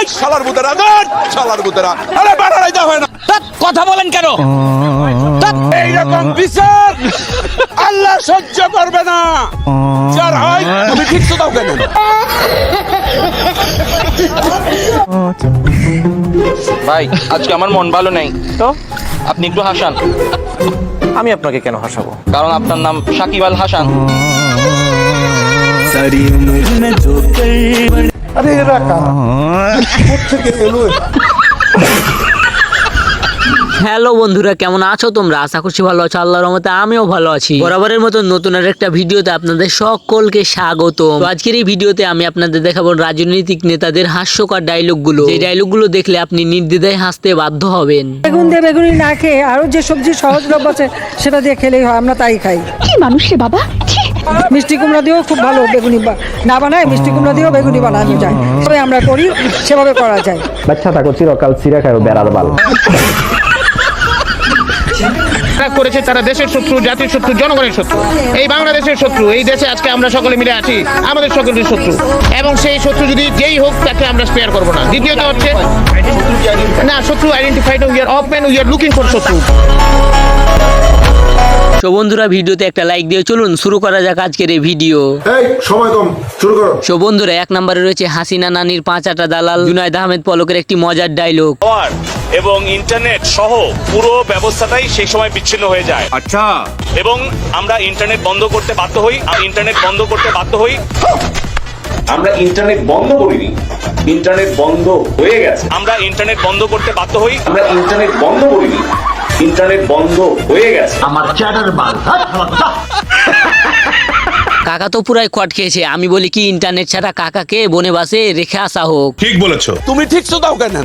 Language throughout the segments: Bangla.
এই শালার বুতেরা ধর, শালার বুতেরা, আরে বাড়াই দাও হয় না। কথা বলেন কেন? এইরকম বিচার আল্লাহ সহ্য করবে না। যার হয় তুমি ঠিক তো দাও কেন? ভাই আজকে আমার মন ভালো নেই, তো আপনি একটু হাসান। আমি আপনাকে কেন হাসাবো? কারণ আপনার নাম সাকিব আল হাসান। আরে এরা কারা? কোত্থেকে এলো? হ্যালো বন্ধুরা, কেমন আছো তোমরা? আশা করছি ভালো আছো। আল্লাহর রহমতে আমিও ভালো আছি। বরাবরের মতো নতুন আর একটা ভিডিওতে আপনাদের সকলকে স্বাগত। তো আজকের এই ভিডিওতে আমি আপনাদের দেখাবো রাজনৈতিক নেতাদের হাস্যকর ডায়লগগুলো। এই ডায়লগগুলো দেখলে আপনি নির্দ্বিধায় হাসতে বাধ্য হবেন। বেগুন দিয়ে বেগুনি না খেয়ে আরো যে সবজি সহজলভ্য আছে সেটা দিয়ে খেলেই হয়, আমরা তাই খাই। কি মানুষ রে বাবা! মিষ্টি কুমড়া দিয়েও খুব ভালো বেগুনি না বানায়, মিষ্টি কুমড়া দিয়েও বেগুনি বানানো যায়। তবে আমরা করি, সেভাবে করা যায়। বাচ্চা থাকো চিরকাল চিরা খাও বেড়ার বাল। করেছে তারা দেশের শত্রু, জাতির শত্রু, জনগণের শত্রু, এই বাংলাদেশের শত্রু। এই দেশে আজকে আমরা সকলে মিলে আছি, আমাদের সকলের শত্রু, এবং সেই শত্রু যদি যেই হোক তাকে আমরা স্পেয়ার করব না। দ্বিতীয়ত হচ্ছে না, শত্রু identified, we are open, we are looking for শত্রু। তো বন্ধুরা, ভিডিওতে একটা লাইক দিয়ে চলুন শুরু করা যাক আজকের এই ভিডিও। এই সময় কম, শুরু করো। তো বন্ধুরা, এক নম্বরে রয়েছে হাসিনা নানির 5 আটা দালাল জুনায়েদ আহমেদ পলকের একটি মজার ডায়লগ। এবং ইন্টারনেট সহ পুরো ব্যবস্থাটাই সেই সময় বিচ্ছিন্ন হয়ে যায়। আচ্ছা, এবং আমরা ইন্টারনেট বন্ধ করতে বাধ্য হই। আমরা ইন্টারনেট বন্ধ করিনি, ইন্টারনেট বন্ধ হয়ে গেছে। আমরা ইন্টারনেট বন্ধ করতে বাধ্য হই। আমরা ইন্টারনেট বন্ধ করিনি, ইন্টারনেট বন্ধ হয়ে গেছে। আমার চ্যাটার বাল। কাকা তো পুরাই খট খেয়েছে। আমি বলি কি, ইন্টারনেট ছাড়া কাকাকে বনে বাসে রেখে আসা হোক। ঠিক বলেছো। তুমি ঠিক তো দাও কেন?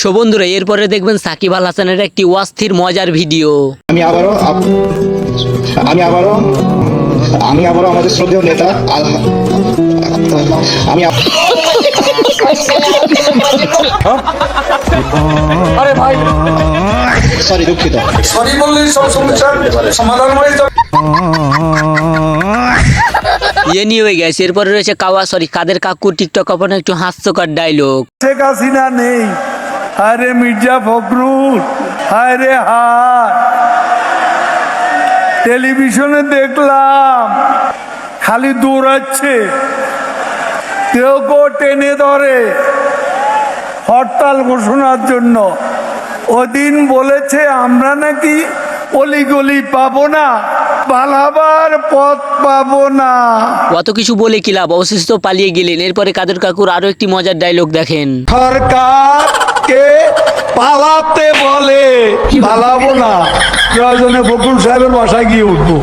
সো বন্ধুরা, এরপরে দেখবেন সাকিব আল হাসানের একটি অস্থির মজার ভিডিও। আমি আবারও আমাদের শ্রদ্ধেয় নেতা আরে ভাই, সরি দুঃখিত। সরি বললেই সব সমস্যার সমাধান হয়ে যাবে। নিয়ে হয়ে গেছে। এরপরে রয়েছে কাদের কাকু টিকটক আপন একটু হাস্যকর ডায়লগ। শেখ হাসিনা নেই, আরে মির্জা ফখরুল, আরে হায়, টেলিভিশনে দেখলাম খালি দৌড়াচ্ছে, কেউ টেনে ধরে হরতাল ঘোষণার জন্য। ওদিন বলেছে আমরা নাকি অলিগলি পাবো না, পালাবার পথ পাবো না। অত কিছু বলে কি লাভ, অবশেষে তো পালিয়ে গেলেন। এরপরে কাদের কাকুর আরো একটি মজার ডায়লগ দেখেন। সরকারকে পালাতে বলে, পালাবো না, প্রয়োজনে ফখরুল সাহেবের বাসায় গিয়ে উঠবো।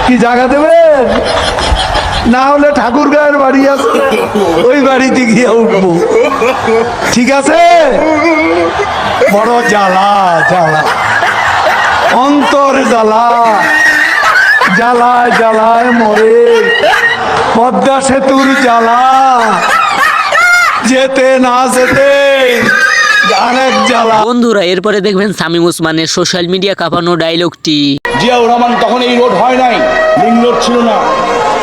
কি জায়গা দেবেন? না হলে ঠাকুর গায়ের বাড়ি আছে, ওই বাড়িতে গিয়ে উঠবো। ঠিক আছে? বড় জ্বালা জ্বালা, অন্তর জ্বালা, জ্বালায় জ্বালায় মরে, পদ্মা সেতুর জ্বালা, যেতে না যেতে অনেক জ্বালা। বন্ধুরা, এরপরে দেখবেন শামীম ওসমানের সোশ্যাল মিডিয়া কাঁপানো ডায়লগটি। জিয়াউর রহমান তখন এই রোড হয় নাই, লিঙ্ক রোড ছিল না,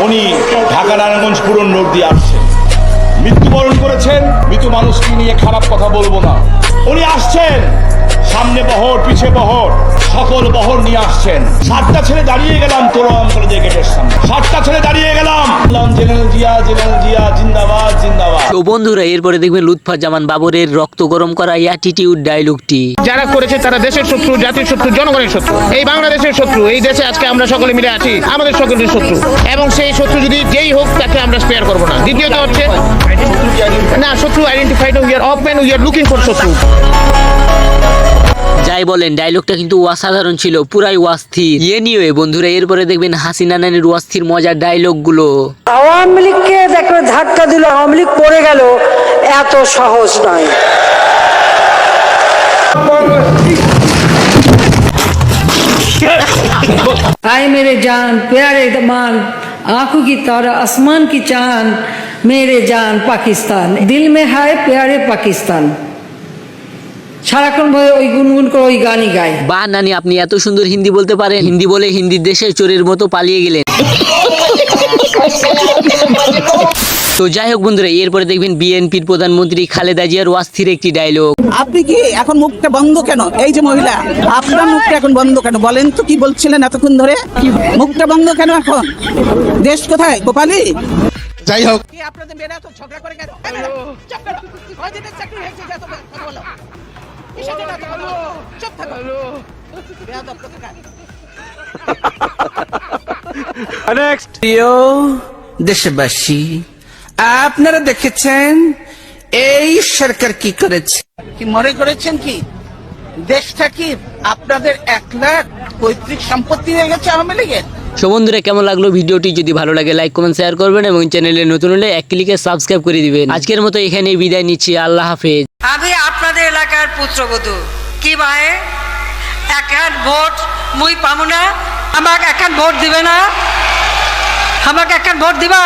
উনি ঢাকা নারায়ণগঞ্জ পুরন রোড দিয়ে আসছেন, মৃত্যুবরণ করেছেন। মৃত্যু মানুষকে নিয়ে খারাপ কথা বলবো না। উনি আসছেন, সামনে বহর পিছে বহর, সকল বহর নিয়ে আসছেন। 7টা ছেলে দাঁড়িয়ে গেলাম তোরম কলেজের গেটের সামনে, 7টা ছেলে দাঁড়িয়ে গেলাম, জেনারেল জিয়া, জেনারেল জিয়া জিন্দাবাদ জিন্দাবাদ। তো বন্ধুরা, এরপরে দেখবেন লুৎফুজ্জামান বাবরের রক্ত গরম করা অ্যাটিটিউড ডায়লগটি। যারা করেছে তারা দেশের শত্রু, জাতির শত্রু, জনগণের শত্রু, এই বাংলাদেশের শত্রু। এই দেশে আজকে আমরা সকলে মিলে আছি, আমাদের সকলের শত্রু, এবং সেই শত্রু যদি যেই হোক তাকে আমরা স্পেয়ার করব না। দ্বিতীয়ত হচ্ছে না, শত্রু identified, we are open, we are looking for শত্রু। যাই বলেন, ডায়লগটা কিন্তু অসাধারণ ছিল, পুরাই অস্থির। নিয়ে বন্ধুরা, এরপরে দেখবেন হাসিনা নানির অস্থির মজার ডায়লগগুলো। আওয়ামী লীগকে দেখো ধাক্কা দিল, আওয়ামী লীগ পড়ে গেল, এত সহজ নয়। आए मेरे जान प्यारे दमान, आंखों की तारा आसमान की चांद, मेरे जान पाकिस्तान, दिल में है प्यारे पाकिस्तान। সারাক্ষণ ভয়ে ওই গুনগুন করে ওই গানই গায়। বাহ নানি, আপনি এত সুন্দর হিন্দি বলতে পারেন। হিন্দি বলে হিন্দির দেশে চোরের মতো পালিয়ে গেলেন। তো যাই হোক বন্ধুরা, এরপরে দেখবেন বিএনপির প্রধানমন্ত্রী খালেদা জিয়ার অস্থির একটি ডায়লগ। আপনি কি এখন মুখটা বন্ধ কেন? এই যে মহিলা, আপনার মুখটা এখন বন্ধ কেন? বলেন তো, কি বলছিলেন এতক্ষণ ধরে? মুখটা বন্ধ কেন এখন? দেশ কোথায়? গোপালী? যাই হোক, কি আপনাদের মেয়েরা তো ঝগড়া করে কেন? চুপ করো। কয়দিনের চাকরি হয়েছে যে এত কথা বলো? কিসের জন্য এত কথা বলো? চুপ থাকো। বেয়াদব কোথাকার। প্রিয় দেশবাসী, আপনারা দেখেছেন এই সরকার কি করেছে। কি মনে করেছেন কি দেশটা কি আপনাদের 1,35,000 সম্পত্তি হয়ে গেছে আওয়ামী লীগের? সো বন্ধুরা, কেমন লাগলো ভিডিওটি? যদি ভালো লাগে লাইক কমেন্ট শেয়ার করবেন এবং চ্যানেলে নতুন হলে এক ক্লিকে সাবস্ক্রাইব করে দিবেন। আজকের মতো এখানেই বিদায় নিচ্ছি, আল্লাহ হাফেজ। আমি আপনাদের এলাকার পুত্রবধূ। কি ভাই, এখন ভোট মুই পামু না? আমাকে এখন ভোট দিবে না? আমাকে এখন ভোট দিবা?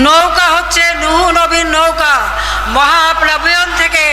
নৌকা হচ্ছে নূহ নবীর নৌকা, মহাপ্লাবন থেকে